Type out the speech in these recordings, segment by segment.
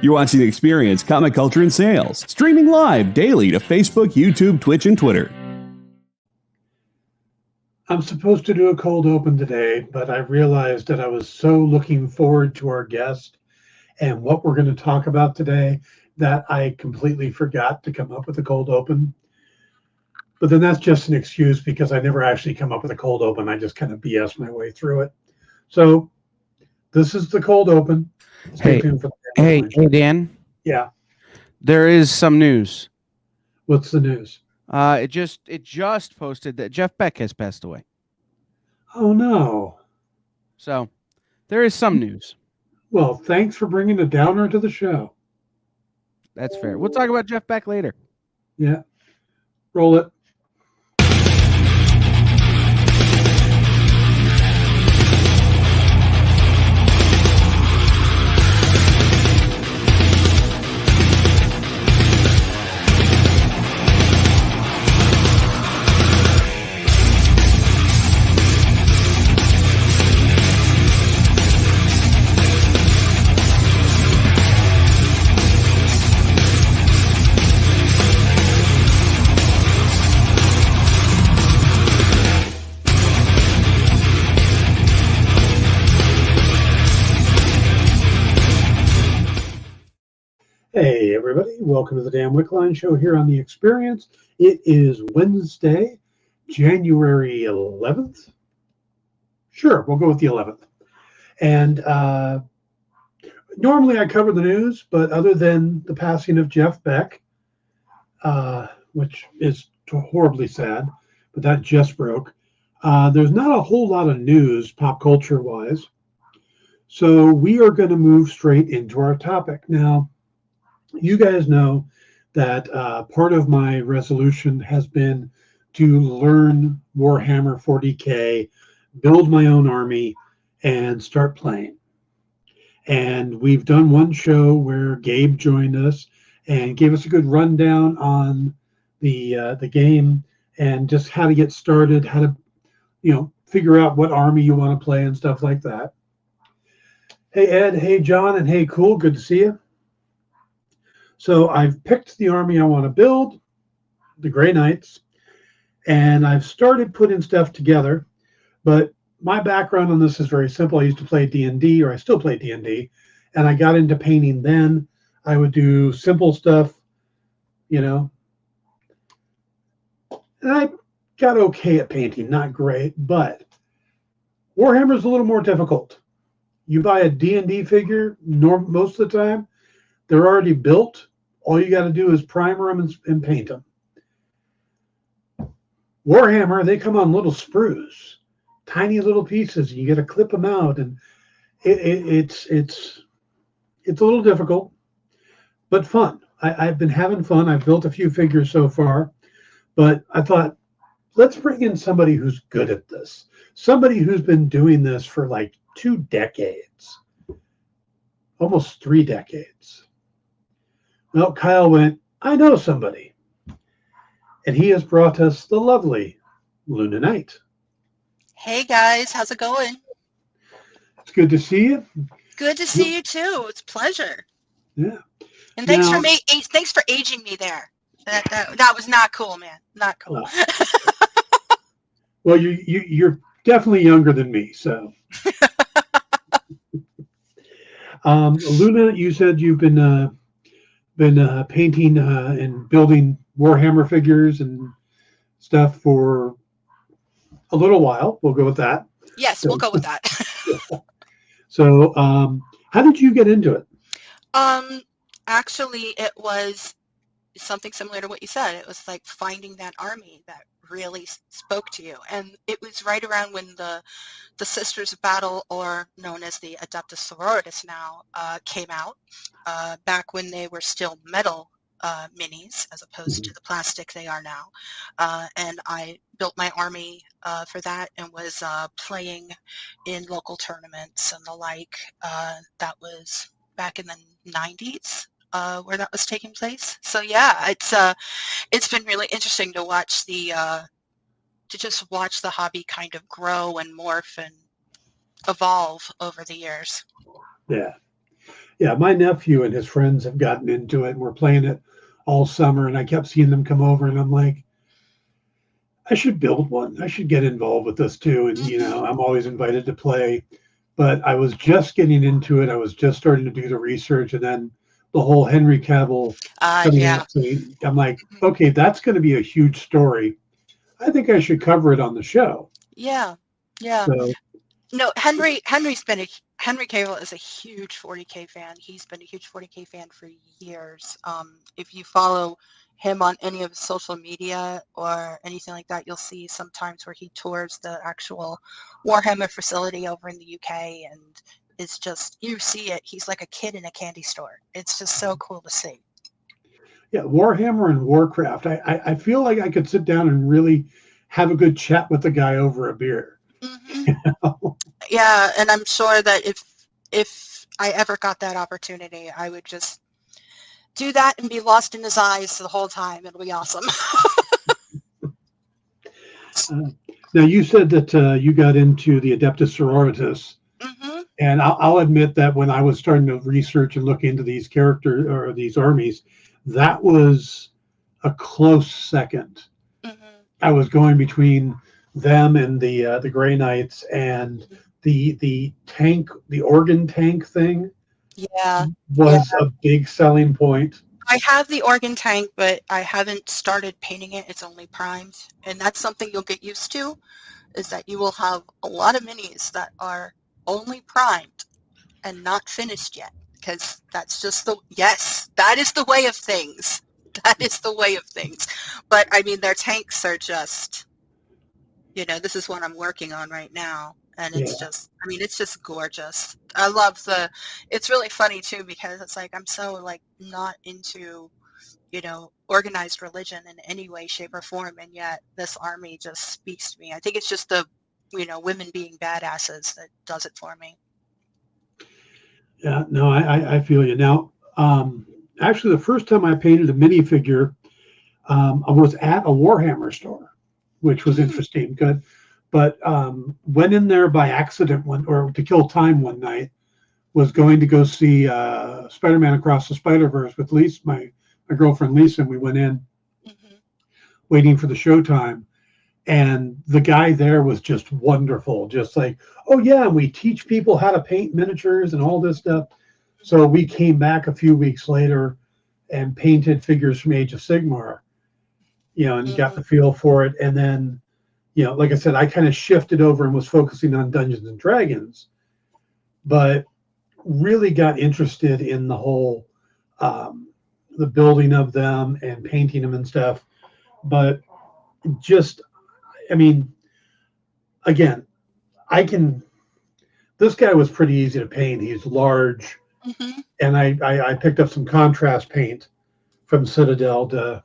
You're watching The Experience, Comic Culture and Sales, streaming live daily to Facebook, YouTube, Twitch, and Twitter. I'm supposed to do a cold open today, but I realized that I was so looking forward to our guest and what we're going to talk about today that I completely forgot to come up with a cold open. But then that's just an excuse because I never actually come up with a cold open. I just kind of BS my way through it. So this is the cold open. Stay tuned for the Hey, Dan. Yeah. There is some news. What's the news? It just posted that Jeff Beck has passed away. Oh no. So there is some news. Well, thanks for bringing a downer to the show. That's fair. We'll talk about Jeff Beck later. Yeah. Roll it. Hey, everybody. Welcome to the Dan Wickline Show here on The Experience. It is Wednesday, January 11th. Sure, we'll go with the 11th. And normally I cover the news, but other than the passing of Jeff Beck, which is horribly sad, but that just broke, there's not a whole lot of news pop culture-wise. So we are going to move straight into our topic. Now, you guys know that part of my resolution has been to learn Warhammer 40K, build my own army, and start playing. And we've done one show where Gabe joined us and gave us a good rundown on the game and just how to get started, how to figure out what army you want to play and stuff like that. Hey Ed, hey John, and hey Cool, good to see you. So I've picked the army I want to build, the Grey Knights, and I've started putting stuff together. But my background on this is very simple. I used to play D&D, or I still play D&D, and I got into painting then. I would do simple stuff, and I got okay at painting, not great, but Warhammer is a little more difficult. You buy a D&D figure, most of the time, they're already built. All you got to do is primer them and paint them. Warhammer, they come on little sprues, tiny little pieces. You got to clip them out, and it's a little difficult, but fun. I've been having fun. I've built a few figures so far, but I thought, let's bring in somebody who's good at this, somebody who's been doing this for like 2 decades, almost 3 decades. Well, Kyle went, I know somebody. And he has brought us the lovely Luna Knight. Hey guys, how's it going? It's good to see you. Good to see you too. It's a pleasure. Yeah. And thanks for aging me there. That was not cool, man. Not cool. Well, you're definitely younger than me, so. Luna, you said you've been painting and building Warhammer figures and stuff for a little while. We'll go with that. Yes, we'll go with that. So, how did you get into it? Actually, it was something similar to what you said. It was like finding that army that really spoke to you. And it was right around when the Sisters of Battle, or known as the Adeptus Sororitas now, came out, back when they were still metal minis as opposed to the plastic they are now. And I built my army for that and was playing in local tournaments and the like. That was back in the 90s. Where that was taking place. So yeah, it's been really interesting to watch just watch the hobby kind of grow and morph and evolve over the years. Yeah. Yeah, my nephew and his friends have gotten into it, and we're playing it all summer. And I kept seeing them come over, and I'm like, I should build one. I should get involved with this too. And I'm always invited to play, but I was just getting into it. I was just starting to do the research, and then the whole Henry Cavill coming Yeah. out thing. I'm like, okay, that's going to be a huge story. I think I should cover it on the show. Yeah. Yeah. So No, Henry Cavill is a huge 40K fan. He's been a huge 40K fan for years. If you follow him on any of his social media or anything like that, you'll see sometimes where he tours the actual Warhammer facility over in the UK, and it's just, you see it. He's like a kid in a candy store. It's just so cool to see. yeah, Warhammer and Warcraft. I feel like I could sit down and really have a good chat with the guy over a beer. Yeah, and I'm sure that if I ever got that opportunity, I would just do that and be lost in his eyes the whole time. It'll be awesome. Now, you said that you got into the Adeptus Sororitas, and I'll admit that when I was starting to research and look into these characters or these armies, that was a close second. I was going between them and the Grey Knights, and the tank, the organ tank thing, was a big selling point. I have the organ tank, but I haven't started painting it. It's only primed, and that's something you'll get used to, is that you will have a lot of minis that are only primed and not finished yet, because that's just that is the way of things. That is the way of things. But I mean, their tanks are just, this is what I'm working on right now. And it's just, I mean, it's just gorgeous. I love it's really funny too, because it's like, I'm so like not into, organized religion in any way, shape or form. And yet this army just speaks to me. I think it's just the, women being badasses that does it for me. Yeah, no, I feel you. Now, actually, the first time I painted a minifigure, I was at a Warhammer store, which was interesting. Good, but went in there by accident or to kill time one night. Was going to go see Spider-Man Across the Spider-Verse with Lisa, my girlfriend Lisa, and we went in waiting for the showtime. And the guy there was just wonderful, just like, oh yeah, we teach people how to paint miniatures and all this stuff. So we came back a few weeks later and painted figures from Age of Sigmar, and got the feel for it. And then, like I said, I kind of shifted over and was focusing on Dungeons and Dragons, but really got interested in the whole, the building of them and painting them and stuff. But just, I mean, again, this guy was pretty easy to paint. He's large. And I picked up some contrast paint from Citadel to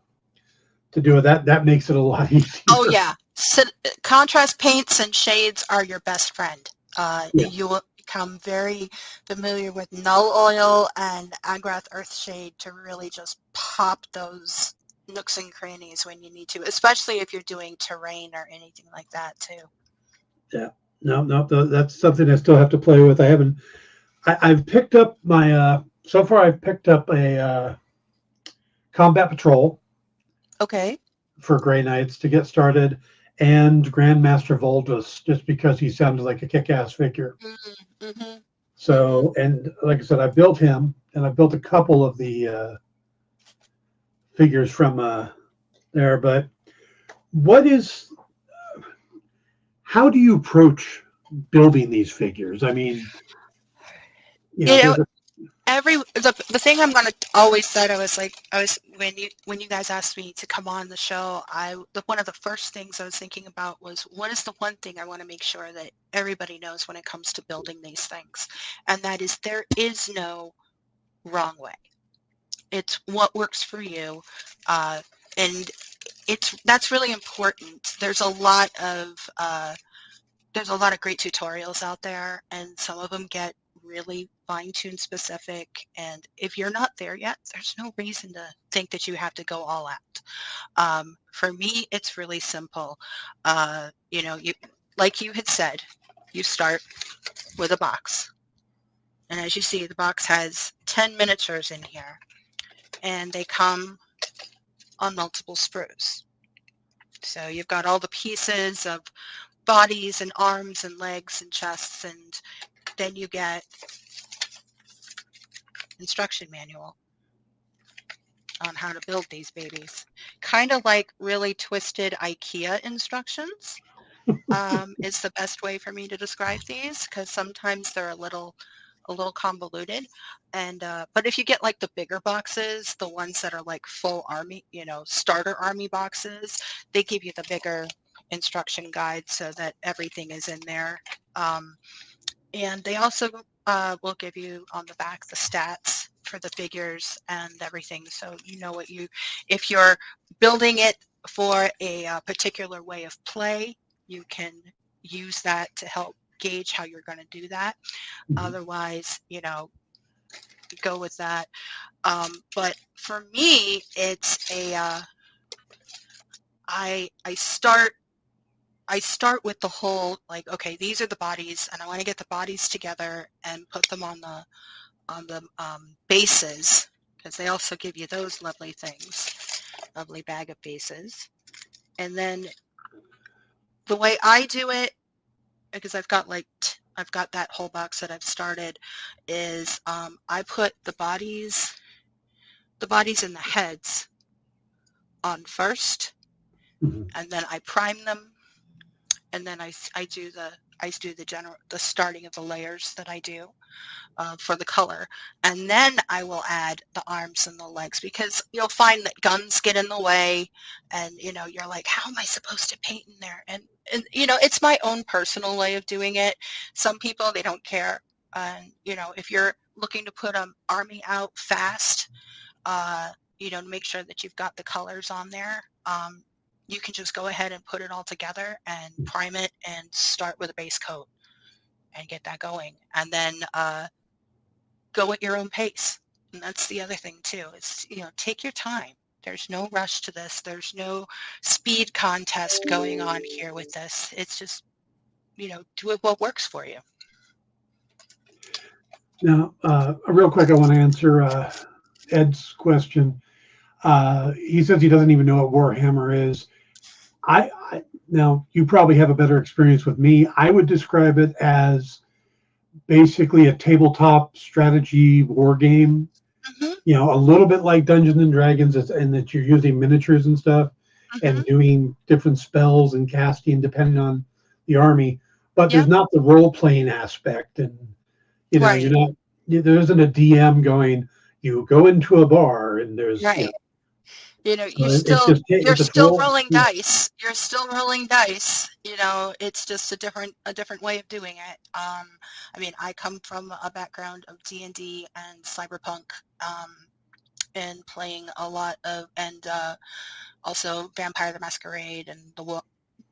do it. That makes it a lot easier. Oh yeah. Contrast paints and shades are your best friend. You will become very familiar with Null Oil and Agrath Earthshade to really just pop those nooks and crannies when you need to, especially if you're doing terrain or anything like that too. Yeah. No, that's something I still have to play with. I've picked up my, so far I've picked up a Combat Patrol. Okay. For Grey Knights to get started, and Grandmaster Voldus, just because he sounded like a kick-ass figure. So, and like I said, I built him, and I built a couple of the figures from there. But how do you approach building these figures? I mean, the thing I'm gonna always said, I was when you guys asked me to come on the show, one of the first things I was thinking about was, what is the one thing I want to make sure that everybody knows when it comes to building these things, and that is, there is no wrong way. It's what works for you, and that's really important. There's a lot of great tutorials out there, and some of them get really fine-tuned specific, and if you're not there yet, there's no reason to think that you have to go all out. For me, it's really simple. You like you had said, you start with a box. And as you see, the box has 10 miniatures in here, and they come on multiple sprues. So you've got all the pieces of bodies and arms and legs and chests, and then you get instruction manual on how to build these babies. Kind of like really twisted IKEA instructions is the best way for me to describe these, because sometimes they're a little convoluted. And but if you get like the bigger boxes, the ones that are like full army, starter army boxes, they give you the bigger instruction guide so that everything is in there. And they also will give you on the back the stats for the figures and everything, so you know if you're building it for a particular way of play, you can use that to help gauge how you're going to do that. Otherwise, go with that. But for me, it's I start with the whole, like, okay, these are the bodies, and I want to get the bodies together and put them on the bases, because they also give you those lovely things, lovely bag of bases. And then the way I do it, because I've got that whole box that I've started, is I put the bodies and the heads on first, and then I prime them, and then I do the starting of the layers that I do for the color, and then I will add the arms and the legs, because you'll find that guns get in the way, and you're like, how am I supposed to paint in there? And it's my own personal way of doing it. Some people, they don't care, and if you're looking to put an army out fast, to make sure that you've got the colors on there, you can just go ahead and put it all together and prime it and start with a base coat and get that going, and then go at your own pace. And that's the other thing too, is take your time. There's no rush to this. There's no speed contest going on here with this. It's just do it what works for you. Now, real quick, I want to answer Ed's question. He says he doesn't even know what Warhammer is. Now, you probably have a better experience with me. I would describe it as basically a tabletop strategy war game. A little bit like Dungeons and Dragons, and that you're using miniatures and stuff, and doing different spells and casting depending on the army. But there's not the role playing aspect, and Right. you're not. There isn't a DM going. You go into a bar, and there's right. You're it's still rolling dice. You're still rolling dice. It's just a different way of doing it. I mean, I come from a background of D&D and cyberpunk, and playing a lot of, and also Vampire the Masquerade and the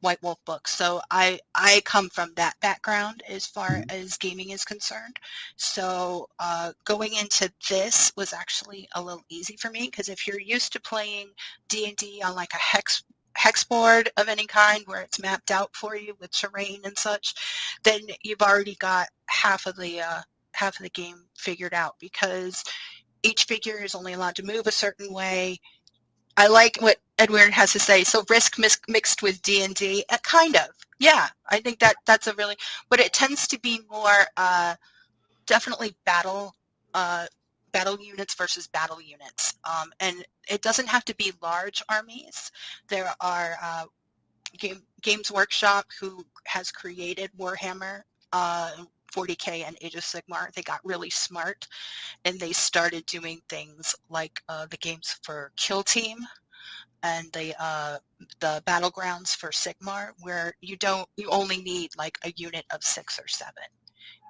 White Wolf books. So I come from that background as far as gaming is concerned. So going into this was actually a little easy for me, because if you're used to playing D&D on like a hex board of any kind where it's mapped out for you with terrain and such, then you've already got half of the game figured out, because each figure is only allowed to move a certain way. I like what Edward has to say. So risk mixed with D&D, kind of. Yeah, I think that's a really, but it tends to be more definitely battle units versus battle units. And it doesn't have to be large armies. There are Games Workshop, who has created Warhammer, 40K and Age of Sigmar. They got really smart, and they started doing things like the games for Kill Team and the battlegrounds for Sigmar, where you only need like a unit of 6 or 7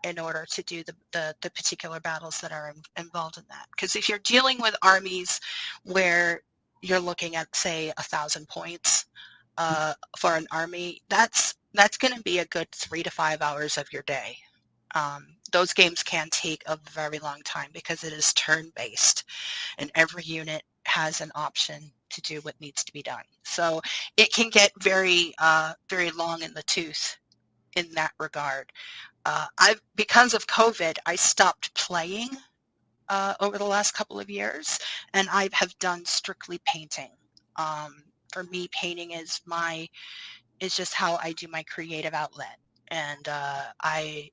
in order to do the particular battles that are involved in that. Because if you're dealing with armies where you're looking at, say, 1,000 points for an army, that's going to be a good 3 to 5 hours of your day. Those games can take a very long time because it is turn-based, and every unit has an option to do what needs to be done. So it can get very, very long in the tooth in that regard. because of COVID, I stopped playing over the last couple of years, and I have done strictly painting. For me, painting is just how I do my creative outlet, and I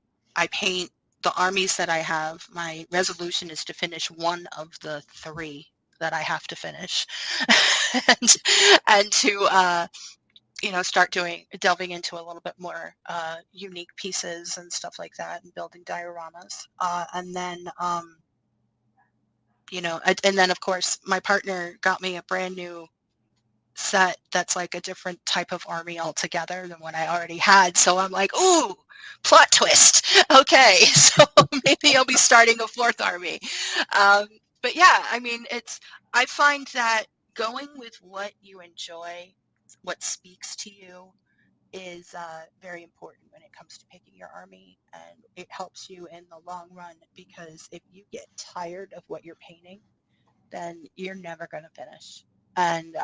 paint the armies that I have. My resolution is to finish one of the 3 that I have to finish, and to start delving into a little bit more unique pieces and stuff like that, and building dioramas, and then and then of course my partner got me a brand new set that's like a different type of army altogether than what I already had. So I'm like, ooh, plot twist. Okay, so maybe I'll be starting a 4th army. But yeah, I mean, I find that going with what you enjoy, what speaks to you, is very important when it comes to picking your army, and it helps you in the long run, because if you get tired of what you're painting, then you're never going to finish. And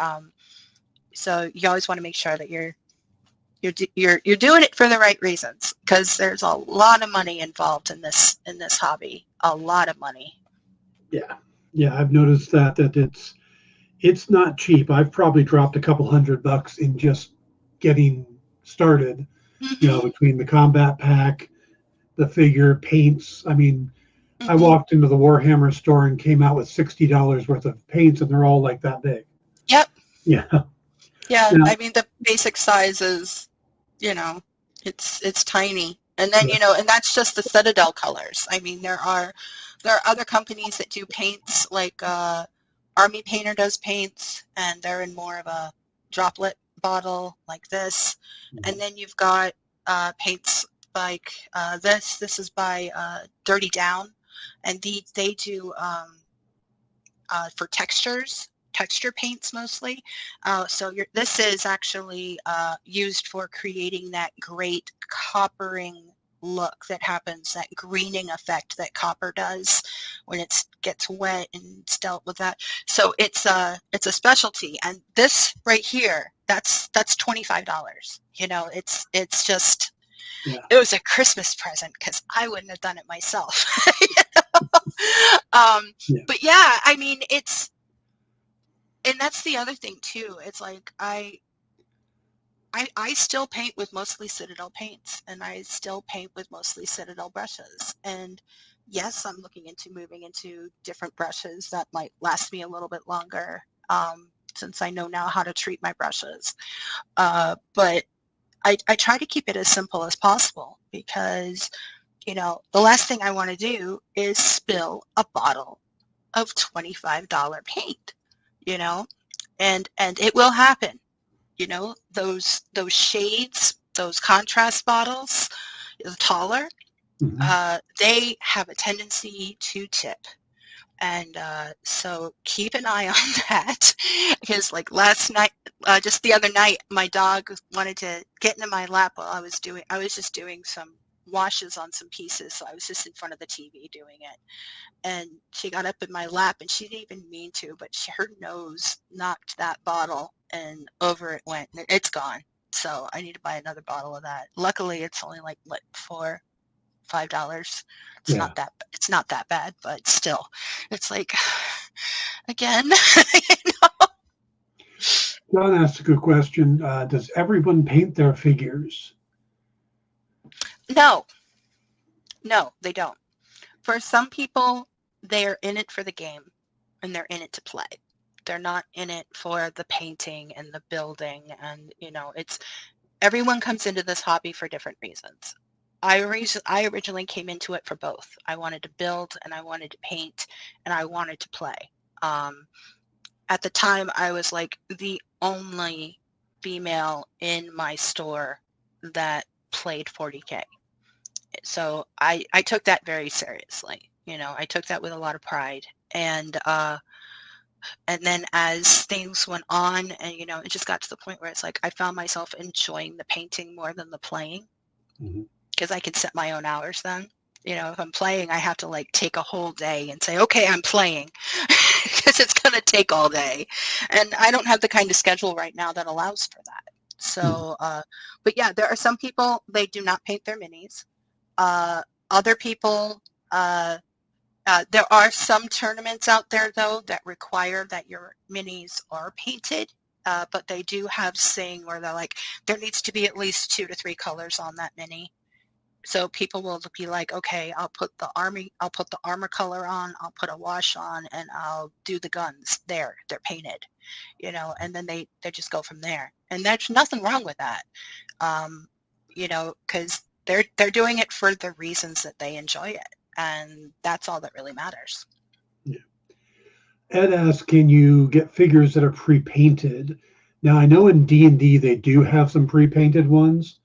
so you always want to make sure that you're doing it for the right reasons, because there's a lot of money involved in this hobby. A lot of money. Yeah, I've noticed that it's not cheap. I've probably dropped a couple $100 in just getting started. Mm-hmm. Between the combat pack, the figure, paints. I mean, I Mm-hmm. walked into the Warhammer store and came out with $60 worth of paints, and they're all like that big. Yep. Yeah. Yeah. Now, I mean, the basic size is, it's tiny. And then, yeah. and that's just the Citadel colors. I mean, there are other companies that do paints, like Army Painter does paints, and they're in more of a droplet bottle like this. Mhm. And then you've got paints like this. This is by Dirty Down, and they do for texture paints mostly. So this is actually used for creating that great coppering look that happens, that greening effect that copper does when it gets wet and it's dealt with that. So it's a specialty, and this right here, that's $25. It's just, Yeah. it was a Christmas present, because I wouldn't have done it myself. Yeah. But yeah, I mean, and that's the other thing too. It's like I still paint with mostly Citadel paints, and I still paint with mostly Citadel brushes. And yes, I'm looking into moving into different brushes that might last me a little bit longer, since I know now how to treat my brushes. But I try to keep it as simple as possible, because the last thing I want to do is spill a bottle of $25 paint, and it will happen. Those shades, those contrast bottles, the taller, Mhm. they have a tendency to tip. And so keep an eye on that, because like last night, just the other night, my dog wanted to get into my lap while I was just doing some washes on some pieces. So I was just in front of the TV doing it. And she got up in my lap, and she didn't even mean to, but her nose knocked that bottle, and over it went. And it's gone. So I need to buy another bottle of that. Luckily, it's only like $5. Yeah. It's not that bad, but still, it's like, again. John asked a good question. Does everyone paint their figures? No, they don't. For some people, they're in it for the game, and they're in it to play. They're not in it for the painting and the building, and it's everyone comes into this hobby for different reasons. I originally came into it for both. I wanted to build, and I wanted to paint, and I wanted to play. At the time, I was like the only female in my store that played 40K. So I took that very seriously. I took that with a lot of pride. And then as things went on, and it just got to the point where it's like I found myself enjoying the painting more than the playing, because I can set my own hours then. If I'm playing, I have to like take a whole day and say, okay, I'm playing, because it's going to take all day. And I don't have the kind of schedule right now that allows for that. So, but yeah, there are some people, they do not paint their minis. Other people, there are some tournaments out there, though, that require that your minis are painted, but they do have saying where they're like, there needs to be at least 2 to 3 colors on that mini. So people will be like, okay, I'll put the armor color on, I'll put a wash on, and I'll do the guns. They're painted, and then they just go from there. And there's nothing wrong with that, because they're doing it for the reasons that they enjoy it. And that's all that really matters. Yeah. Ed asks, can you get figures that are pre-painted? Now, I know in D&D they do have some pre-painted ones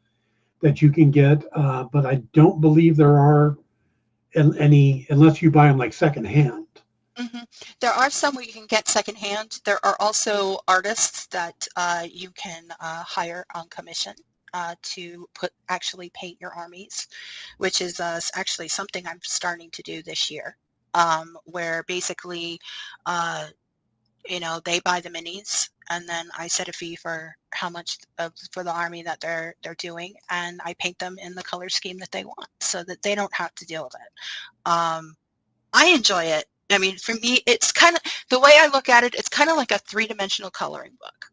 that you can get, but I don't believe there are any, unless you buy them like secondhand. Mm-hmm. There are some where you can get secondhand. There are also artists that you can hire on commission to actually paint your armies, which is actually something I'm starting to do this year, where basically, they buy the minis, and then I set a fee for how much for the army that they're doing, and I paint them in the color scheme that they want, so that they don't have to deal with it. I enjoy it. I mean, for me, it's kind of, the way I look at it, it's kind of like a 3-dimensional coloring book.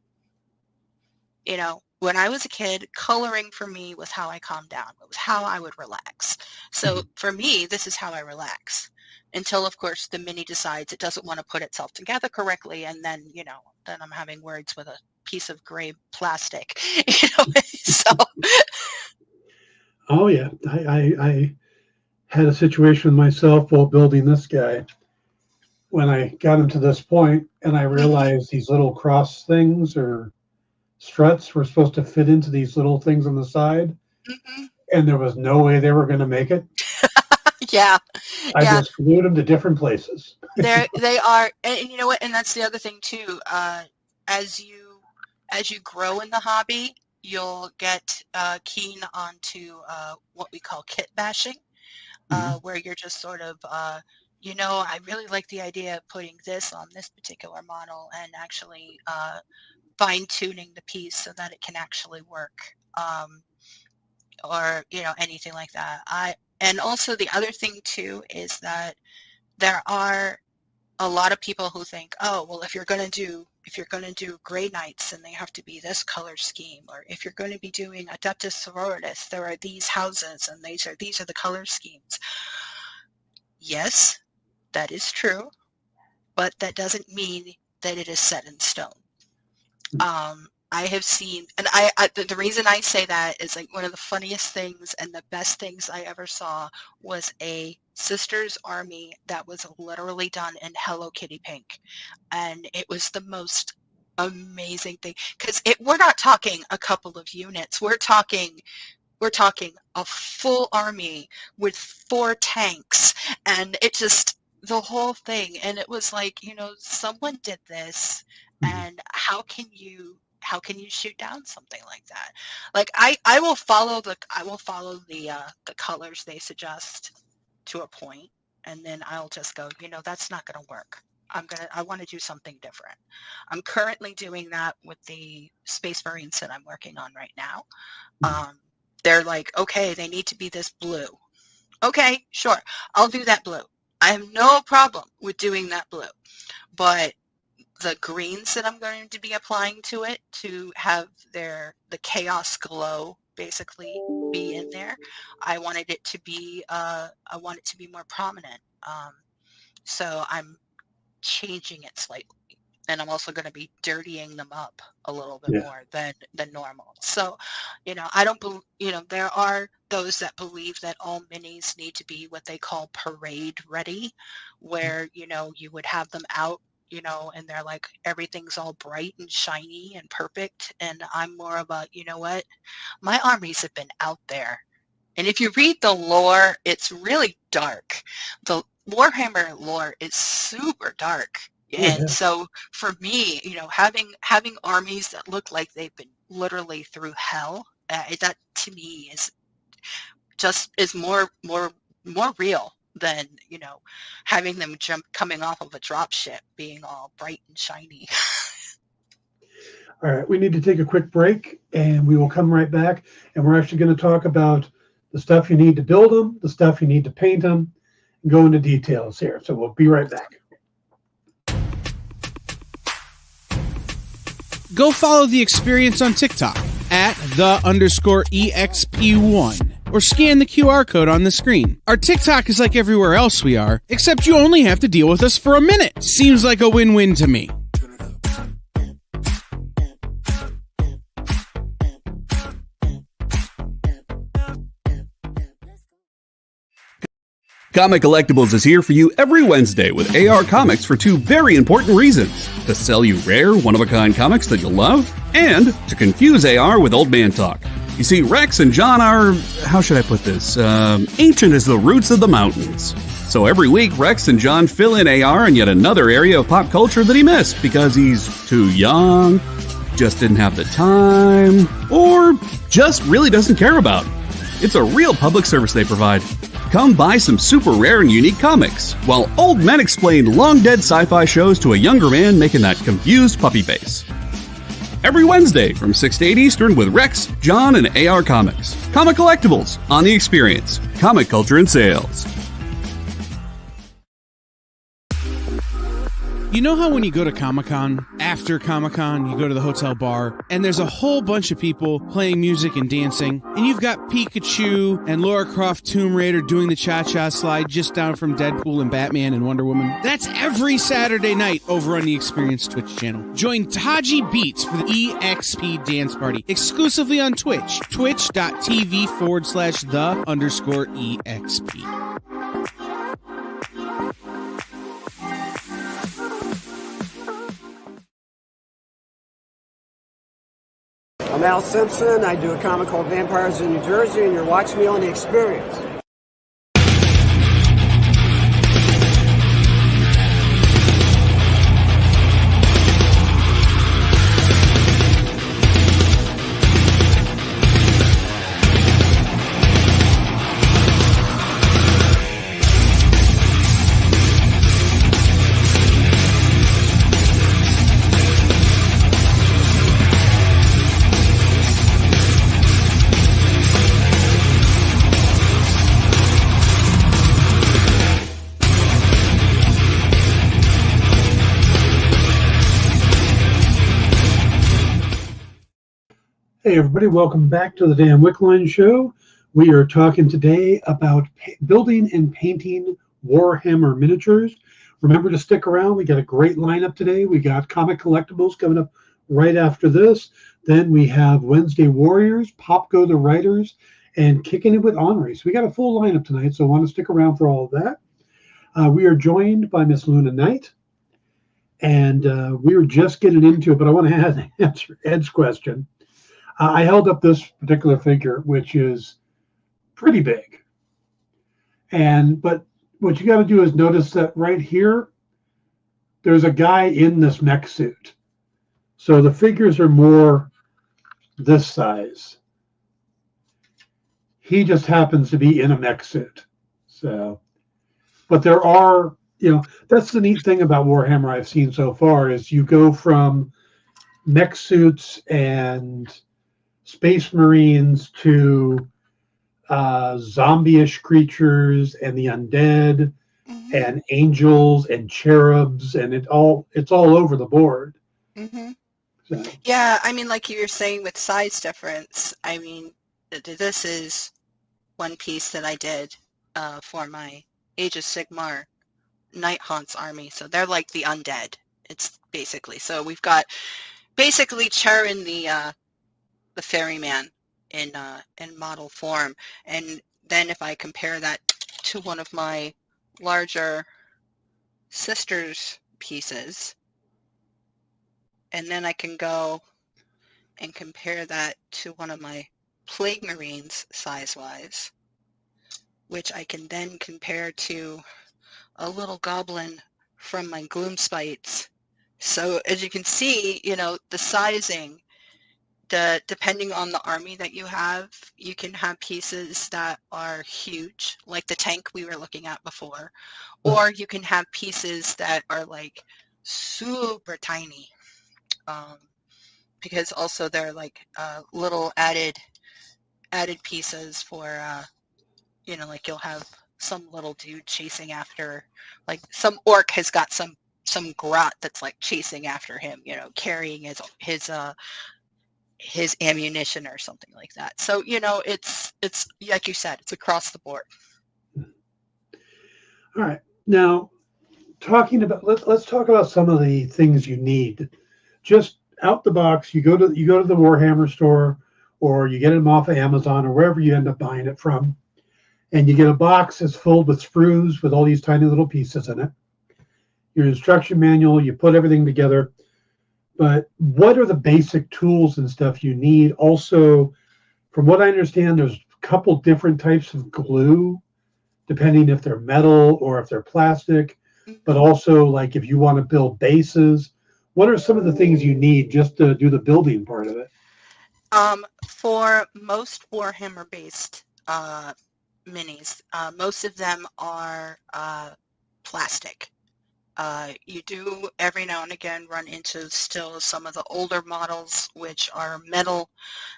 When I was a kid, coloring for me was how I calmed down. It was how I would relax. So for me, this is how I relax. Until, of course, the mini decides it doesn't want to put itself together correctly, and then, then I'm having words with a piece of gray plastic, so. Oh, yeah. I had a situation myself while building this guy when I got him to this point, and I realized these little cross things or struts were supposed to fit into these little things on the side, and there was no way they were going to make it. Yeah. I just glued them to different places. They are, and you know what? And that's the other thing too. As you grow in the hobby, you'll get keen onto what we call kit bashing, where you're just sort of, I really like the idea of putting this on this particular model and actually fine tuning the piece so that it can actually work, or anything like that. And also the other thing too is that there are a lot of people who think, oh, well, if you're going to do Grey Knights, and they have to be this color scheme, or if you're going to be doing Adeptus Sororitas, there are these houses, and these are the color schemes. Yes, that is true, but that doesn't mean that it is set in stone. I have seen, and the reason I say that is, like, one of the funniest things and the best things I ever saw was a Sisters army that was literally done in Hello Kitty pink, and it was the most amazing thing, because we're not talking a couple of units, we're talking a full army with 4 tanks, and it just, the whole thing, and it was like, someone did this, and how can you shoot down something like that? Like, I will follow the colors they suggest to a point, and then I'll just go, that's not going to work. I want to do something different. I'm currently doing that with the Space Marines that I'm working on right now. They're like, okay, they need to be this blue. Okay, sure, I'll do that blue. I have no problem with doing that blue, but the greens that I'm going to be applying to it to have the chaos glow basically be in there, I wanted it to be more prominent. So I'm changing it slightly, and I'm also going to be dirtying them up a little bit more than normal. So, I don't believe, there are those that believe that all minis need to be what they call parade ready, where, you would have them out, and they're like, everything's all bright and shiny and perfect. And I'm more of a, what? My armies have been out there. And if you read the lore, it's really dark. The Warhammer lore is super dark. And so for me, having armies that look like they've been literally through hell, that to me is more real than, having them coming off of a drop ship being all bright and shiny. All right, we need to take a quick break, and we will come right back, and we're actually going to talk about the stuff you need to build them, the stuff you need to paint them, and go into details here. So we'll be right back. Go follow the experience on TikTok at @the_EXP1 or scan the QR code on the screen. Our TikTok is like everywhere else we are, except you only have to deal with us for a minute. Seems like a win-win to me. Comic Collectibles is here for you every Wednesday with AR Comics for two very important reasons: to sell you rare, one-of-a-kind comics that you'll love, and to confuse AR with old man talk. You see, Rex and John are, how should I put this, ancient as the roots of the mountains. So every week, Rex and John fill in AR in yet another area of pop culture that he missed because he's too young, just didn't have the time, or just really doesn't care about. It's a real public service they provide. Come buy some super rare and unique comics, while old men explain long-dead sci-fi shows to a younger man making that confused puppy face. Every Wednesday from 6 to 8 Eastern with Rex, John, and AR Comics. Comic Collectibles on The Experience. Comic culture and sales. You know how when you go to Comic-Con, after Comic-Con, you go to the hotel bar, and there's a whole bunch of people playing music and dancing, and you've got Pikachu and Lara Croft Tomb Raider doing the cha-cha slide just down from Deadpool and Batman and Wonder Woman? That's every Saturday night over on the Experience Twitch channel. Join Taji Beats for the EXP Dance Party, exclusively on Twitch, twitch.tv/the_EXP. I'm Al Simpson. I do a comic called Vampires in New Jersey, and you're watching me on The Experience. Hey everybody, welcome back to the Dan Wickline Show. We are talking today about building and painting Warhammer miniatures. Remember to stick around. We got a great lineup today. We got Comic Collectibles coming up right after this. Then we have Wednesday Warriors, Pop Go the Writers, and Kicking It with Henry. So we got a full lineup tonight, so I want to stick around for all of that. We are joined by Miss Luna Knight, and we were just getting into it, but I want to answer Ed's question. I held up this particular figure, which is pretty big. But what you got to do is notice that right here, there's a guy in this mech suit. So the figures are more this size. He just happens to be in a mech suit. So, but there are, that's the neat thing about Warhammer I've seen so far is you go from mech suits and Space Marines to zombie-ish creatures and the undead and angels and cherubs, and it's all over the board. Mm-hmm. So. Yeah, I mean, like you were saying with size difference, I mean, this is one piece that I did for my Age of Sigmar Night Haunts army. So they're like the undead. It's basically, so we've got basically Charon the ferryman in model form, and then if I compare that to one of my larger sisters pieces, and then I can go and compare that to one of my Plague Marines size-wise, which I can then compare to a little goblin from my Gloomspites. So as you can see, the sizing, depending on the army that you have, you can have pieces that are huge, like the tank we were looking at before, or you can have pieces that are like super tiny, because also they're like little added pieces for You know, like you'll have some little dude chasing after, like some orc has got some grot that's like chasing after him, you know, carrying his ammunition or something like that. So, you know, it's like you said, it's across the board. All right. Now, let's talk about some of the things you need. Just out the box, you go to the Warhammer store, or you get them off of Amazon or wherever you end up buying it from, and you get a box that's filled with sprues with all these tiny little pieces in it. Your instruction manual, you put everything together. But what are the basic tools and stuff you need? Also, from what I understand, there's a couple different types of glue, depending if they're metal or if they're plastic. But also, like if you want to build bases, what are some of the things you need just to do the building part of it? For most Warhammer based minis, most of them are plastic. You do every now and again run into still some of the older models which are metal,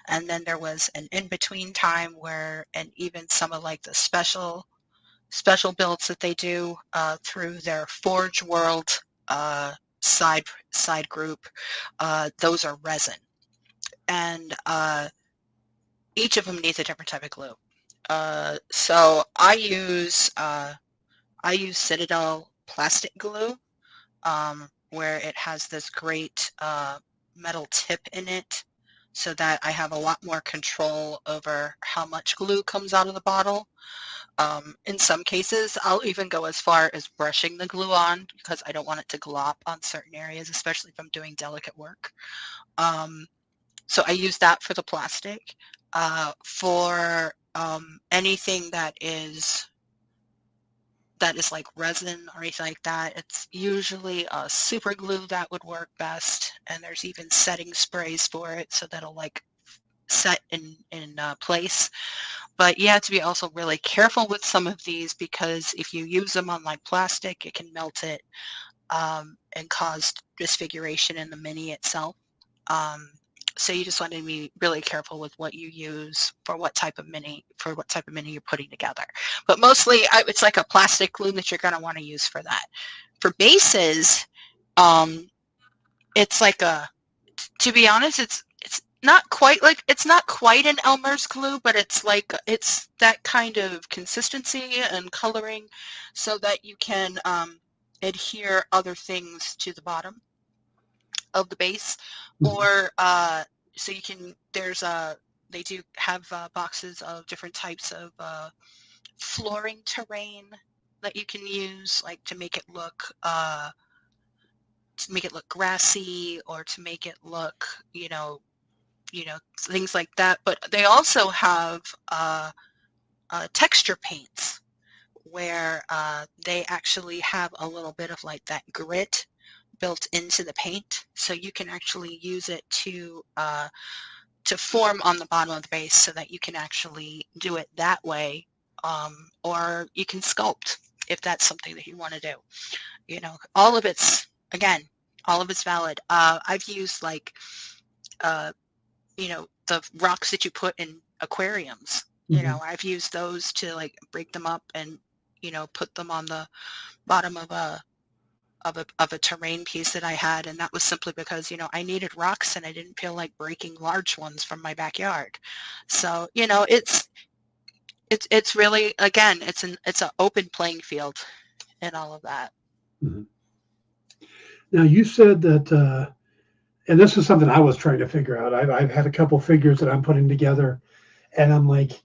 and then there was an in-between time where, and even some of like the special builds that they do through their Forge World side group, those are resin, and each of them needs a different type of glue. So I use Citadel plastic glue, where it has this great metal tip in it, so that I have a lot more control over how much glue comes out of the bottle. In some cases, I'll even go as far as brushing the glue on, because I don't want it to glop on certain areas, especially if I'm doing delicate work. So I use that for the plastic. For anything that is like resin or anything like that, it's usually a super glue that would work best, and there's even setting sprays for it, so that'll like set in place. But you have to be also really careful with some of these, because if you use them on like plastic, it can melt it and cause disfiguration in the mini itself. So you just want to be really careful with what you use for what type of mini you're putting together. But mostly it's like a plastic glue that you're going to want to use for that. For bases, it's like to be honest, it's not quite an Elmer's glue, but it's that kind of consistency and coloring, so that you can adhere other things to the bottom of the base, or so you can. They do have boxes of different types of flooring terrain that you can use, like to make it look grassy, or to make it look, things like that. But they also have texture paints, where they actually have a little bit of like that grit built into the paint, so you can actually use it to form on the bottom of the base, so that you can actually do it that way, or you can sculpt if that's something that you want to do. All of it's valid. I've used like the rocks that you put in aquariums. I've used those to like break them up and put them on the bottom of a terrain piece that I had, and that was simply because I needed rocks and I didn't feel like breaking large ones from my backyard. So it's really, again, it's an open playing field in all of that. Mm-hmm. Now you said that, and this is something I was trying to figure out. I've had a couple figures that I'm putting together, and I'm like,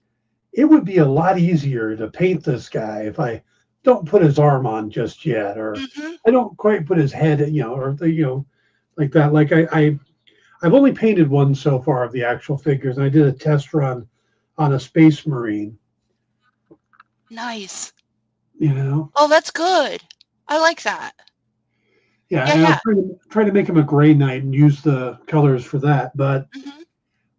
it would be a lot easier to paint this guy if I don't put his arm on just yet, or I don't quite put his head, or like that. Like I've only painted one so far of the actual figures, and I did a test run on a Space Marine. Nice. Oh, that's good. I like that. Yeah. I was trying to make him a Gray Knight and use the colors for that, but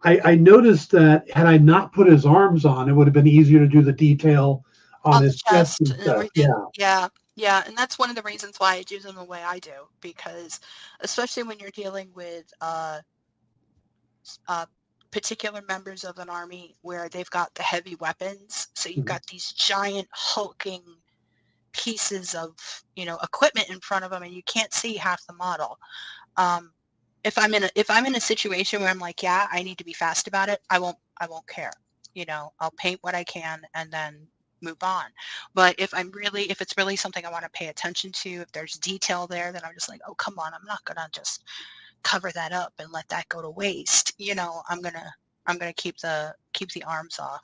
I noticed that had I not put his arms on, it would have been easier to do the detail on his chest and everything. Yeah, and that's one of the reasons why I do them the way I do, because especially when you're dealing with particular members of an army where they've got the heavy weapons. So you've got these giant hulking pieces of, equipment in front of them, and you can't see half the model. If I'm in a situation where I'm like, yeah, I need to be fast about it, I won't care. I'll paint what I can and then move on. But if it's really something I want to pay attention to, if there's detail there, then I'm just like, oh, come on, I'm not gonna just cover that up and let that go to waste. I'm gonna keep the arms off.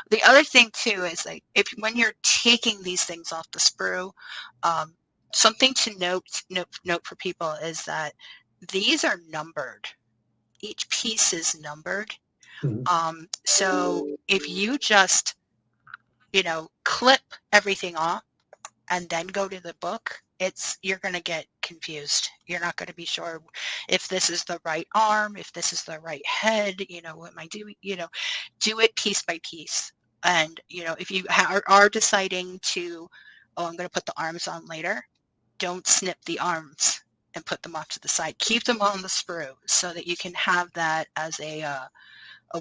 The other thing too is, like, when you're taking these things off the sprue, something to note for people is that these are numbered. Each piece is numbered. So if you just, clip everything off and then go to the book, you're going to get confused. You're not going to be sure if this is the right arm, if this is the right head, what am I doing? Do it piece by piece. And, if you are deciding to, I'm going to put the arms on later, don't snip the arms and put them off to the side. Keep them on the sprue so that you can have that as a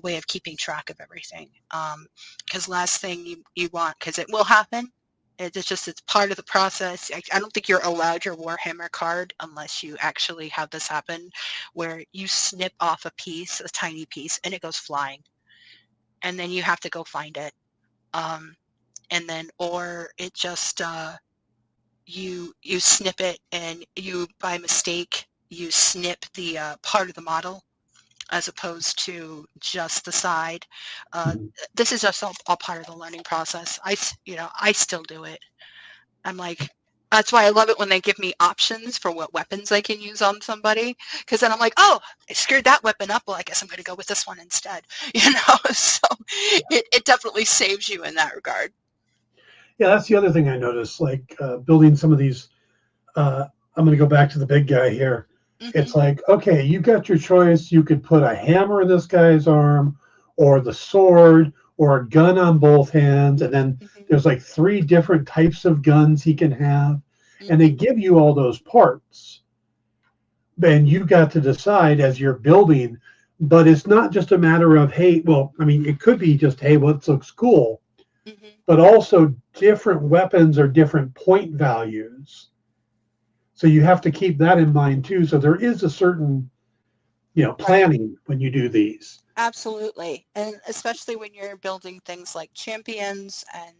way of keeping track of everything. Because last thing you want, because it will happen, it's part of the process. I don't think you're allowed your Warhammer card unless you actually have this happen, where you snip off a tiny piece, and it goes flying. And then you have to go find it. Or it just, you snip it, and you, by mistake, you snip the part of the model as opposed to just the side. This is just all part of the learning process. I still do it. I'm like, that's why I love it when they give me options for what weapons I can use on somebody, because then I'm like, oh, I screwed that weapon up. Well, I guess I'm going to go with this one instead. So it definitely saves you in that regard. Yeah, that's the other thing I noticed, like building some of these. I'm going to go back to the big guy here. It's like, okay, you got your choice. You could put a hammer in this guy's arm, or the sword, or a gun on both hands. And then there's like 3 different types of guns he can have. And they give you all those parts. And you got to decide as you're building. But it's not just a matter of, hey, well, I mean, it could be just, hey, well, this looks cool. But also different weapons are different point values. So you have to keep that in mind too. So there is a certain, planning when you do these. Absolutely. And especially when you're building things like champions and,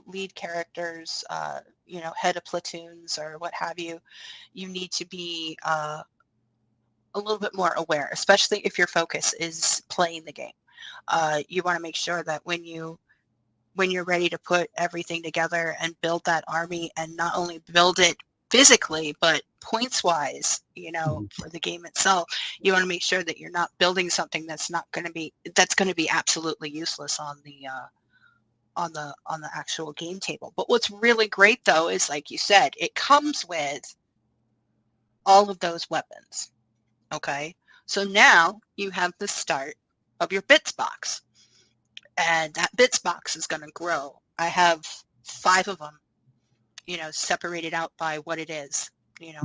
lead characters, head of platoons or what have you, you need to be a little bit more aware, especially if your focus is playing the game. You want to make sure that when you're ready to put everything together and build that army, and not only build it physically, but points wise, for the game itself, you want to make sure that you're not building something that's going to be absolutely useless on the actual game table. But what's really great though is, like you said, it comes with all of those weapons. Okay, so now you have the start of your bits box, and that bits box is going to grow. I have 5 of them, separated out by what it is.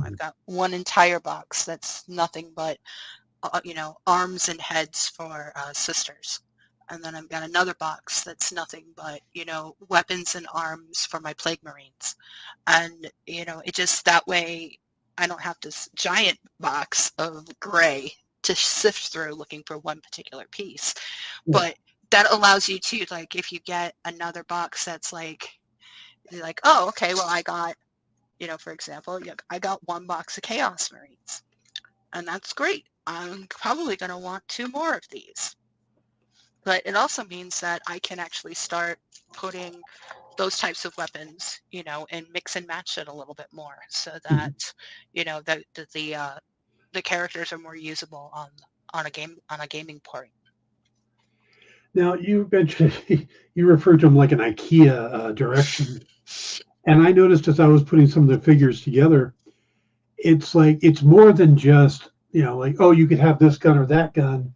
I've got one entire box that's nothing but, arms and heads for sisters. And then I've got another box that's nothing but, weapons and arms for my Plague Marines. And, it just, that way I don't have this giant box of gray to sift through looking for one particular piece. But that allows you to, like, if you get another box that's like, oh, okay, well, I got, for example, I got 1 box of Chaos Marines, and that's great. I'm probably going to want 2 more of these. But it also means that I can actually start putting those types of weapons, and mix and match it a little bit more, so that, that the characters are more usable on a gaming port. Now, you mentioned, you referred to them like an IKEA direction. And I noticed as I was putting some of the figures together, it's like, it's more than just, like, oh, you could have this gun or that gun.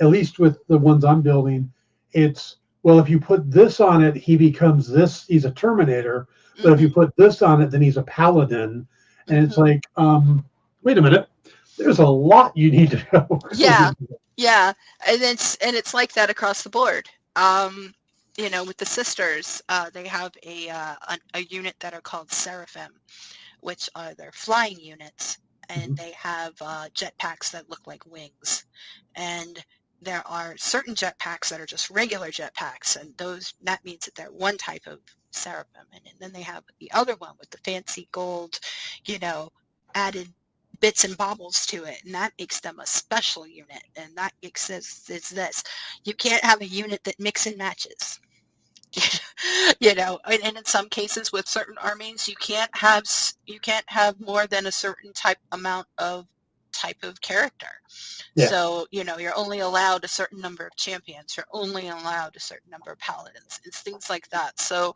At least with the ones I'm building, it's, well, if you put this on it, he becomes this, he's a Terminator. But if you put this on it, then he's a Paladin. And it's like, wait a minute, there's a lot you need to know. Yeah. Yeah, and it's like that across the board. With the sisters, they have a unit that are called Seraphim, which are their flying units, and Mhm. they have jetpacks that look like wings. And there are certain jetpacks that are just regular jetpacks, and that means that they're one type of Seraphim. And then they have the other one with the fancy gold, added bits and baubles to it, and that makes them a special unit. And that exists is this: you can't have a unit that mix and matches. And in some cases with certain armies, you can't have more than a certain type of character. Yeah. So, you're only allowed a certain number of champions, you're only allowed a certain number of paladins. It's things like that. So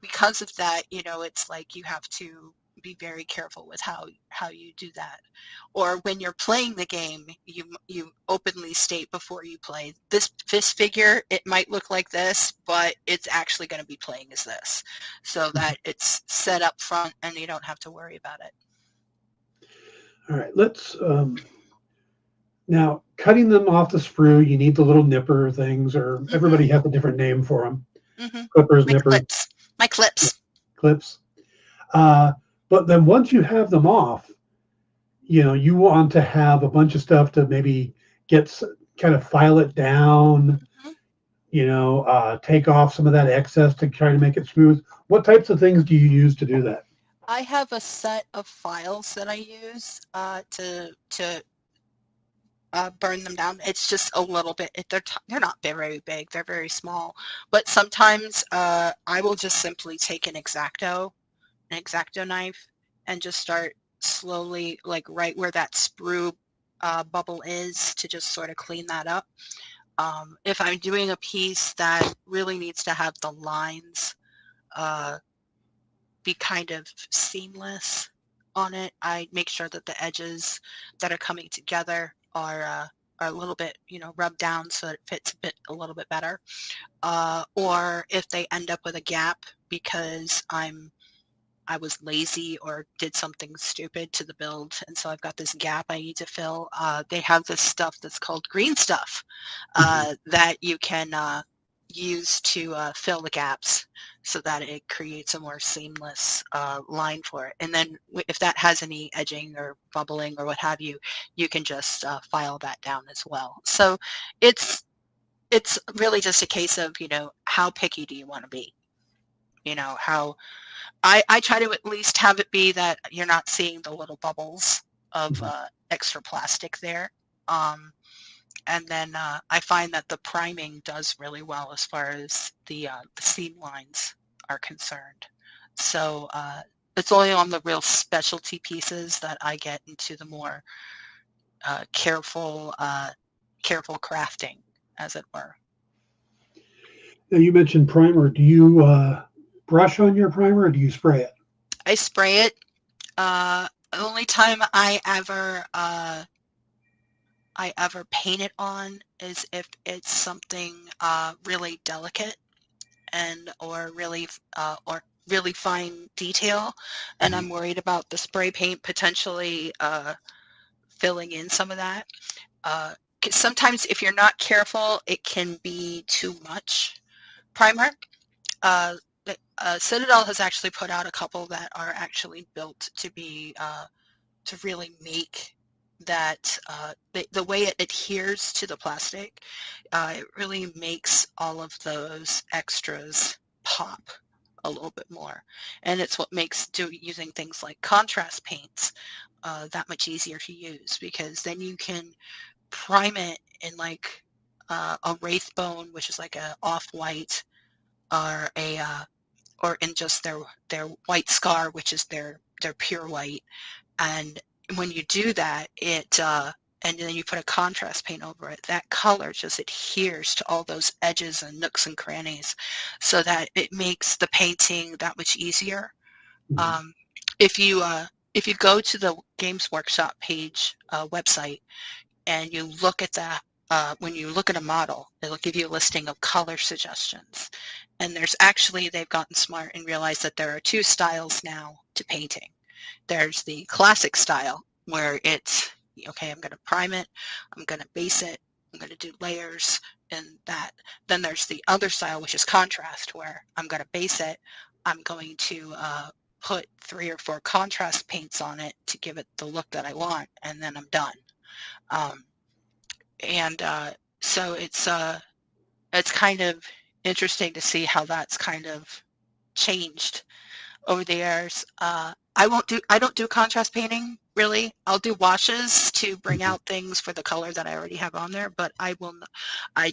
because of that, it's like you have to be very careful with how you do that. Or when you're playing the game, you openly state before you play, this figure, it might look like this, but it's actually going to be playing as this, so that it's set up front and you don't have to worry about it. All right. Let's now cutting them off the sprue. You need the little nipper things, or everybody has a different name for them. Clippers, My nippers, clips. clips. Uh, but then once you have them off, you want to have a bunch of stuff to maybe kind of file it down, take off some of that excess to try to make it smooth. What types of things do you use to do that? I have a set of files that I use to burn them down. It's just a little bit. They're not very big. They're very small. But sometimes I will just simply take an X-Acto knife, and just start slowly, like right where that sprue bubble is, to just sort of clean that up. If I'm doing a piece that really needs to have the lines uh, be kind of seamless on it, I make sure that the edges that are coming together are a little bit, rubbed down so that it fits a little bit better. Or if they end up with a gap because I was lazy or did something stupid to the build, and so I've got this gap I need to fill. They have this stuff that's called green stuff that you can use to fill the gaps, so that it creates a more seamless line for it. And then if that has any edging or bubbling or what have you, you can just file that down as well. So it's really just a case of, how picky do you want to be? How I try to at least have it be that you're not seeing the little bubbles of extra plastic there. And then I find that the priming does really well as far as the seam lines are concerned. So it's only on the real specialty pieces that I get into the more careful crafting, as it were. Now you mentioned primer. Do you brush on your primer, or do you spray it? I spray it. The only time I ever paint it on is if it's something really delicate or really fine detail, and I'm worried about the spray paint potentially filling in some of that. 'Cause sometimes if you're not careful, it can be too much primer. Citadel has actually put out a couple that are actually built to be to really make that the way it adheres to the plastic, it really makes all of those extras pop a little bit more. And it's what makes using things like contrast paints that much easier to use, because then you can prime it in like a wraithbone, which is like a off-white, or or in just their white scar, which is their pure white. And when you do that, and then you put a contrast paint over it, that color just adheres to all those edges and nooks and crannies, so that it makes the painting that much easier. Um, if you go to the Games Workshop page website, and you look at that, when you look at a model, it'll give you a listing of color suggestions. And they've gotten smart and realized that there are two styles now to painting. There's the classic style, where it's, okay, I'm going to prime it, I'm going to base it, I'm going to do layers and that. Then there's the other style, which is contrast, where I'm going to base it. I'm going to put 3 or 4 contrast paints on it to give it the look that I want, and then I'm done. So it's kind of interesting to see how that's kind of changed over the years. I don't do contrast painting really. I'll do washes to bring out things for the color that I already have on there, but I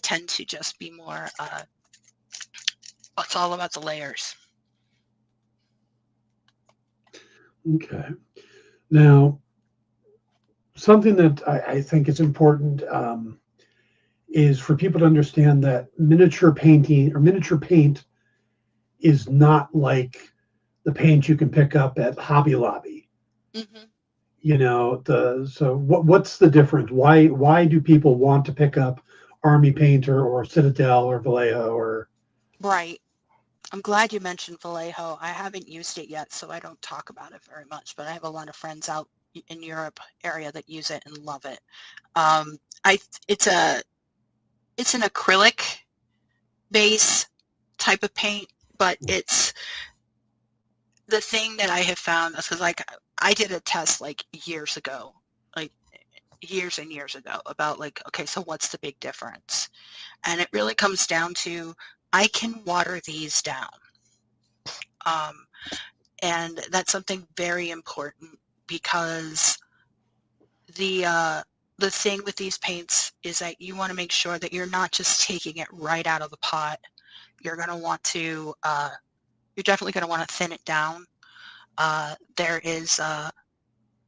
tend to just be more, it's all about the layers. Okay. Now, something that I think is important is for people to understand that miniature painting or miniature paint is not like the paint you can pick up at Hobby Lobby. Mm-hmm. You know, what's the difference? Why do people want to pick up Army Painter or Citadel or Vallejo or? Right. I'm glad you mentioned Vallejo. I haven't used it yet, so I don't talk about it very much, but I have a lot of friends out in Europe area that use it and love it. It's an acrylic base type of paint, but it's the thing that I have found is because like I did a test like years ago, like years and years ago about like, okay, so what's the big difference? And it really comes down to I can water these down. And that's something very important because the thing with these paints is that you want to make sure that you're not just taking it right out of the pot. You're going to want to, you're definitely going to want to thin it down. There is,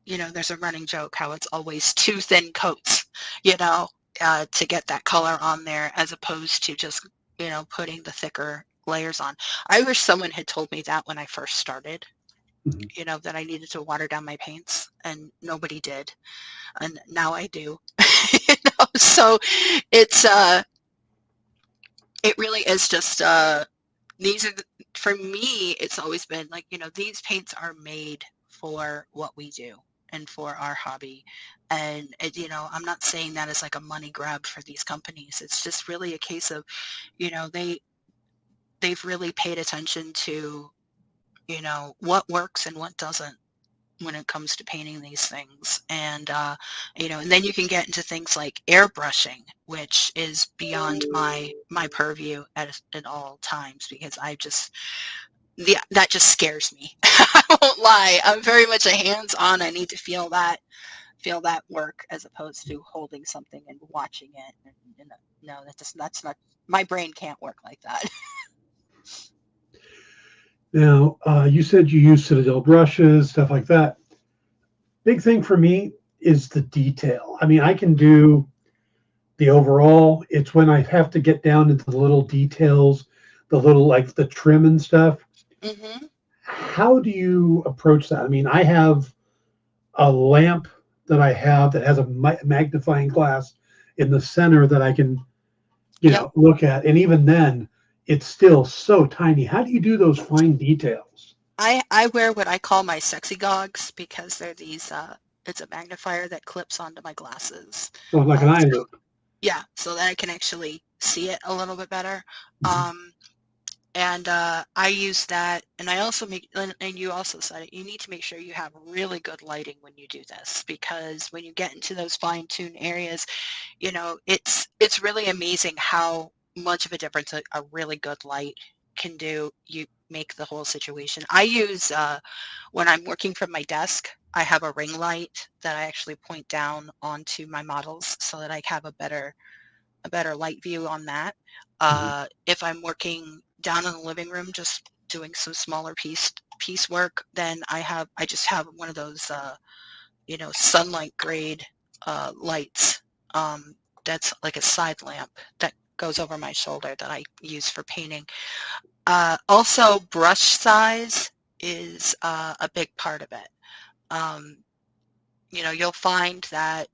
there's a running joke how it's always 2 thin coats, to get that color on there as opposed to just, putting the thicker layers on. I wish someone had told me that when I first started, that I needed to water down my paints, and nobody did. And now I do. So it's, it really is just, for me, it's always been like, these paints are made for what we do and for our hobby. And, I'm not saying that as like a money grab for these companies. It's just really a case of, they've really paid attention to, what works and what doesn't when it comes to painting these things. And, and then you can get into things like airbrushing, which is beyond my purview at all times because that just scares me. I won't lie. I'm very much a hands-on. I need to feel that work as opposed to holding something and watching it. And no, that's not, my brain can't work like that. Now, you said you use Citadel brushes, stuff like that. Big thing for me is the detail. I mean, I can do the overall. It's when I have to get down into the little details, the little like the trim and stuff. Mm-hmm. How do you approach that? I mean, I have a lamp that I have that has a magnifying glass in the center that I can, look at. And even then, it's still so tiny. How do you do those fine details? I wear what I call my sexy gogs because they're these, it's a magnifier that clips onto my glasses. So like an eye loupe. Yeah, so that I can actually see it a little bit better. And I use that, and I also and you also said it, you need to make sure you have really good lighting when you do this, because when you get into those fine-tuned areas, it's really amazing how much of a difference a really good light can do. You make the whole situation. I use, when I'm working from my desk, I have a ring light that I actually point down onto my models so that I have a better light view on that. If I'm working down in the living room, just doing some smaller piece work, then I just have one of those, sunlight grade lights. That's like a side lamp that goes over my shoulder that I use for painting. Also, brush size is a big part of it. You'll find that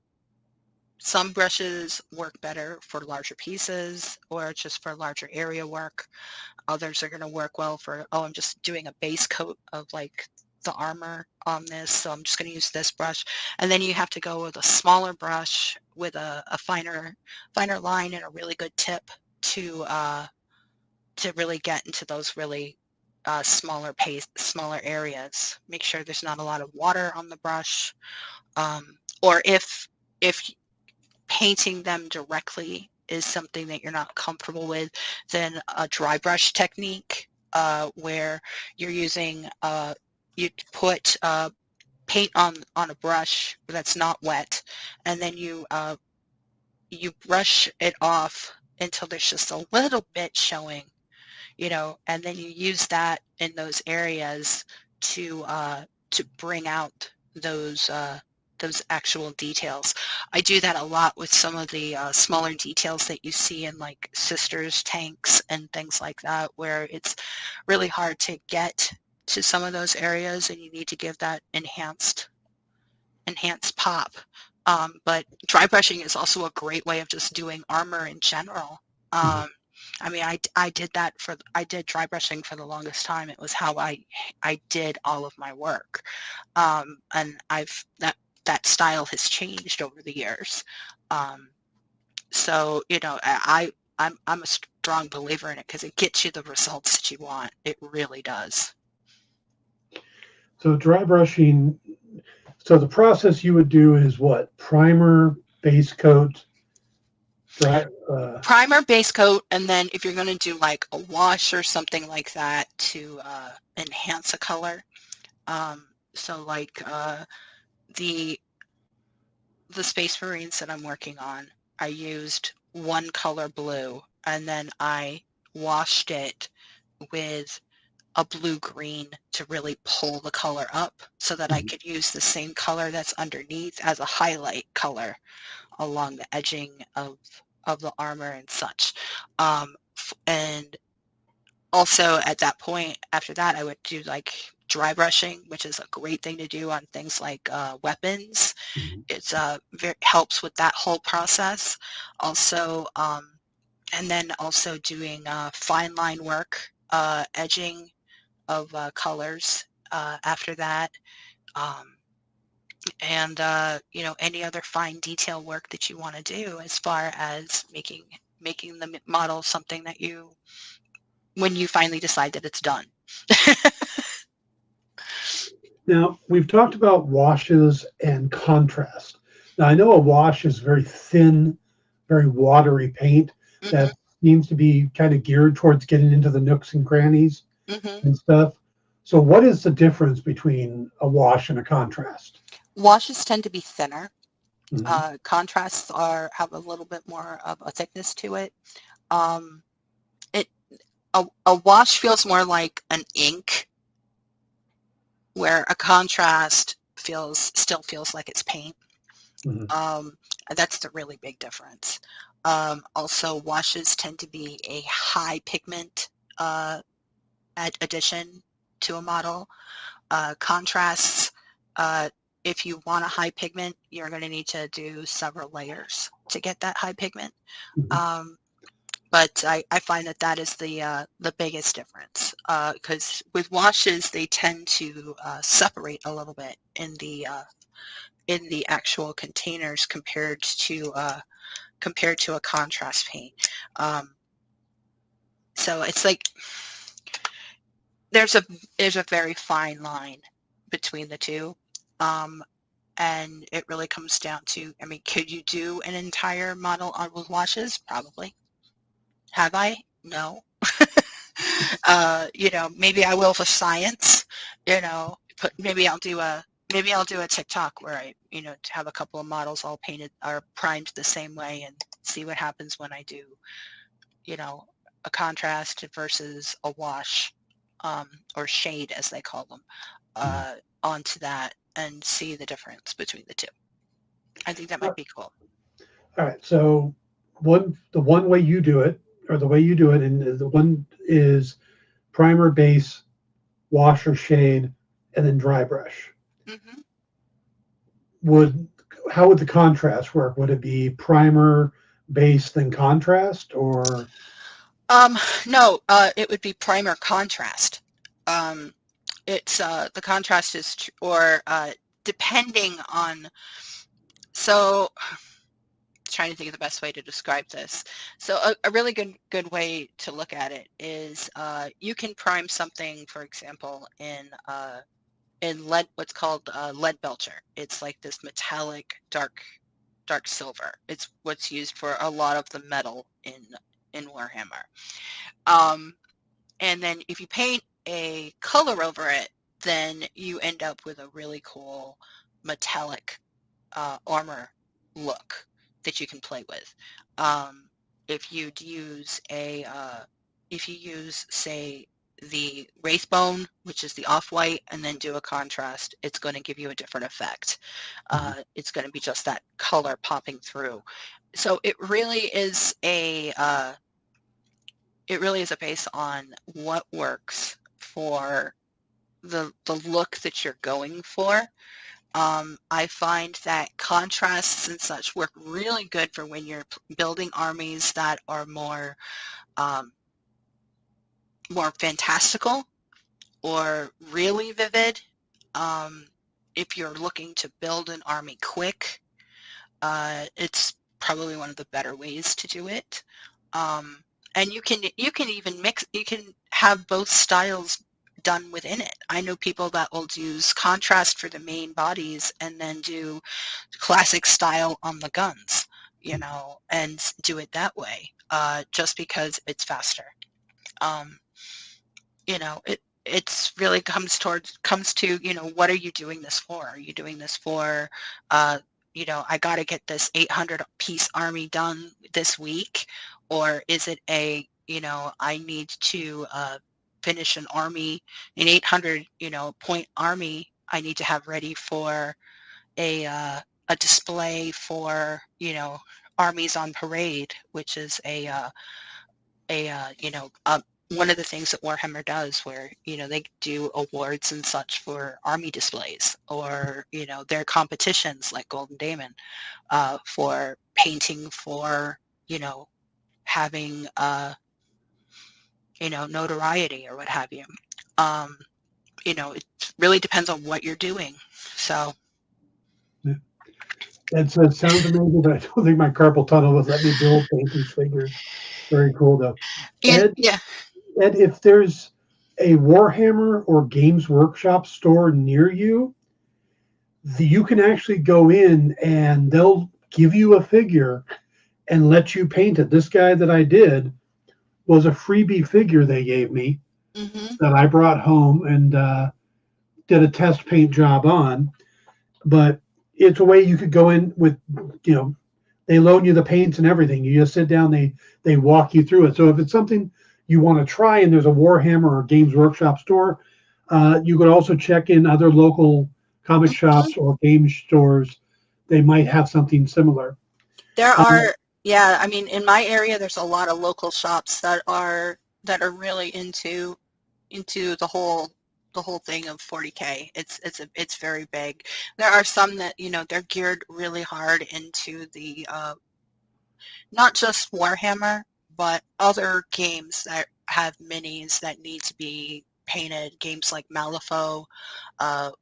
some brushes work better for larger pieces or just for larger area work. Others are going to work well for, I'm just doing a base coat of like the armor on this, so I'm just going to use this brush. And then you have to go with a smaller brush with a finer line and a really good tip to really get into those really smaller areas. Make sure there's not a lot of water on the brush, or if painting them directly is something that you're not comfortable with, then a dry brush technique where you're using you put paint on a brush that's not wet, and then you brush it off until there's just a little bit showing, and then you use that in those areas to bring out those actual details. I do that a lot with some of the smaller details that you see in like sisters tanks and things like that, where it's really hard to get to some of those areas and you need to give that enhanced pop. But dry brushing is also a great way of just doing armor in general. I mean, I did dry brushing for the longest time. It was how I did all of my work. And that style has changed over the years. So, I'm a strong believer in it because it gets you the results that you want. It really does. So dry brushing, so the process you would do is what? Primer, base coat, primer, base coat, and then if you're going to do like a wash or something like that to enhance a color. So like the Space Marines that I'm working on, I used one color blue, and then I washed it with a blue-green to really pull the color up so that I could use the same color that's underneath as a highlight color along the edging of the armor and such. And also at that point, after that, I would do like dry brushing, which is a great thing to do on things like weapons. It's helps with that whole process. Also, and then also doing fine line work, edging of colors after that, and any other fine detail work that you want to do as far as making the model something that when you finally decide that it's done. Now, we've talked about washes and contrast. Now, I know a wash is very thin, very watery paint that seems to be kind of geared towards getting into the nooks and crannies and stuff. So what is the difference between a wash and a contrast? Washes tend to be thinner. Contrasts have a little bit more of a thickness to it. A wash feels more like an ink, where a contrast still feels like it's paint. That's the really big difference. Also, washes tend to be a high pigment addition to a model. Contrasts, if you want a high pigment, you're going to need to do several layers to get that high pigment. But I find that is the biggest difference, because with washes they tend to separate a little bit in the actual containers compared to a contrast paint. So it's like there's a very fine line between the two, and it really comes down to, I mean, could you do an entire model with washes? Probably. Have I? No. Maybe I will for science. But maybe I'll do a TikTok where I have a couple of models all painted or primed the same way and see what happens when I do a contrast versus a wash, or shade as they call them, onto that, and see the difference between the two. I think that might be cool. All right, so the one way you do it, and the one is primer, base, wash or shade, and then dry brush. How would the contrast work? Would it be primer, base, then contrast, or? No, it would be primer, contrast. it's the contrast is depending on, so trying to think of the best way to describe this. So a really good way to look at it is you can prime something, for example, in lead, what's called lead belcher. It's like this metallic dark silver. It's what's used for a lot of the metal in Warhammer. And then if you paint a color over it, then you end up with a really cool metallic armor look that you can play with. If you use say the Wraithbone, which is the off-white, and then do a contrast, it's going to give you a different effect. It's going to be just that color popping through. So it really is a base on what works for the look that you're going for. I find that contrasts and such work really good for when you're building armies that are more fantastical or really vivid. If you're looking to build an army quick, it's probably one of the better ways to do it. And you can even mix. You can have both styles done within it. I know people that will use contrast for the main bodies and then do classic style on the guns, and do it that way, just because it's faster. It's really comes to, what are you doing this for? Are you doing this for, I got to get this 800 piece army done this week? Or is it I need to finish an 800, point army I need to have ready for a display for, armies on parade, which is one of the things that Warhammer does, where they do awards and such for army displays, or their competitions like Golden Daemon for painting, for having notoriety or what have you. It really depends on what you're doing. So it sounds amazing, but I don't think my carpal tunnel would let me paint these figures. Very cool, though. Ed, if there's a Warhammer or Games Workshop store near you, you can actually go in and they'll give you a figure and let you paint it. This guy that I did was a freebie figure they gave me that I brought home and did a test paint job on. But it's a way you could go in with, they loan you the paints and everything. You just sit down, they walk you through it. So if it's something you want to try and there's a Warhammer or Games Workshop store, you could also check in other local comic shops or game stores. They might have something similar. There are, in my area, there's a lot of local shops that are really into the whole thing of 40K. It's very big. There are some that they're geared really hard into the not just Warhammer, but other games that have minis that need to be painted. Games like Malifaux,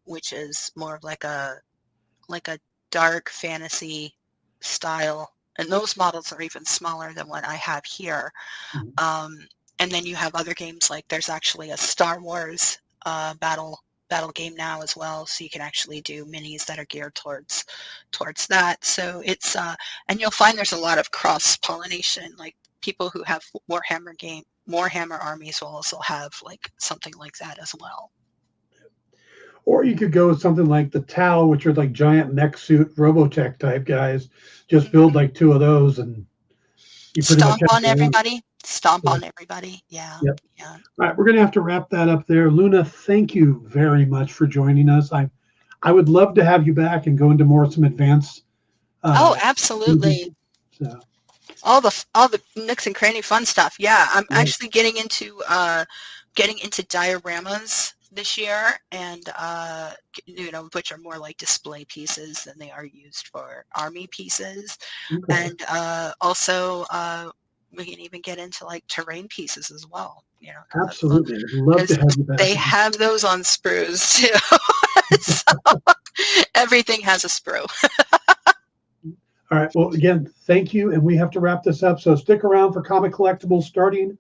which is more of like a dark fantasy style, and those models are even smaller than what I have here. And then you have other games, like there's actually a Star Wars battle game now as well, so you can actually do minis that are geared towards that. So it's and you'll find there's a lot of cross-pollination, like people who have Warhammer armies will also have like something like that as well. Or you could go with something like the Tau, which are like giant mech suit Robotech type guys. Just build like two of those and you stomp on everybody. On everybody. Yeah. Yep. Yeah. All right, we're going to have to wrap that up there. Luna, thank you very much for joining us. I would love to have you back and go into some advanced. Absolutely. So. All the nooks and cranny fun stuff. Yeah, I'm actually getting into dioramas this year, and which are more like display pieces than they are used for army pieces. Okay. And also we can even get into like terrain pieces as well. you know. Absolutely. I'd love to have you back. They have those on sprues too. So everything has a sprue. All right. Well, again, thank you. And we have to wrap this up. So stick around for Comic Collectibles starting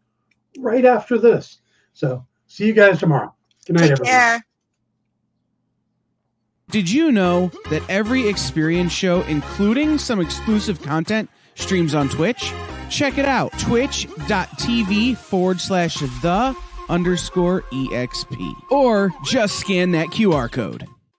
right after this. So see you guys tomorrow. Good night, everyone. Yeah. Did you know that every Experience show, including some exclusive content, streams on Twitch? Check it out. Twitch.tv/the_EXP. Or just scan that QR code.